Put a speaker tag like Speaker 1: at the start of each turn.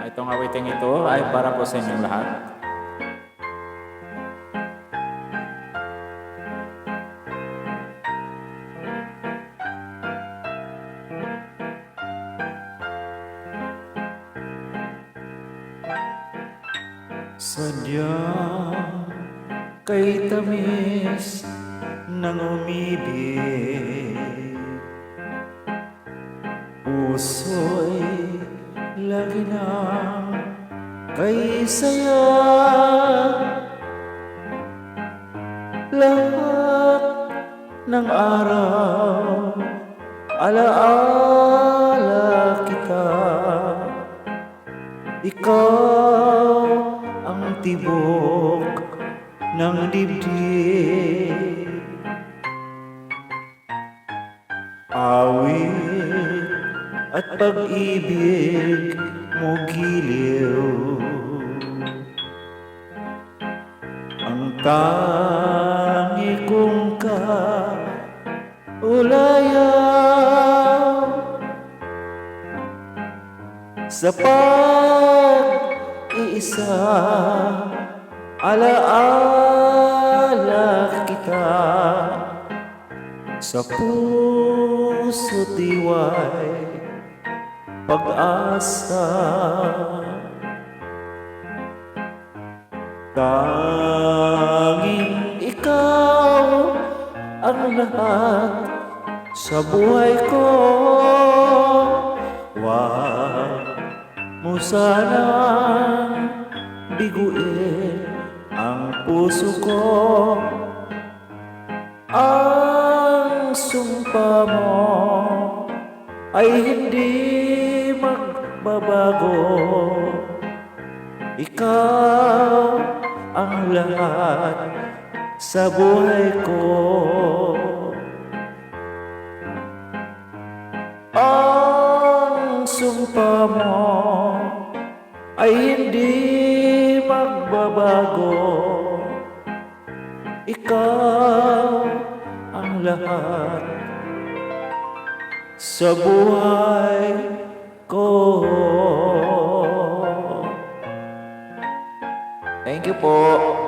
Speaker 1: Itong awiting ito ay para po sa inyong lahat. Sadya kay tamis ng umibig, puso'y lagi nang kay saya. Lahat ng araw alaala kita, ikaw ang tibok ng dibdib. Awit at pag-ibig mo giliw, ang tangi kong kaulayaw. Sa pag-iisa alaala kita, sa puso't diwa'y pag-asa. Tanging ikaw ang lahat sa buhay ko. Wag mo sanang biguin ang puso ko. Ang sumpa mo ay hindi magbabago. Ikaw ang lahat sa buhay ko. Ang sumpa mo ay hindi magbabago. Ikaw ang lahat sa buhay ko. Thank you po.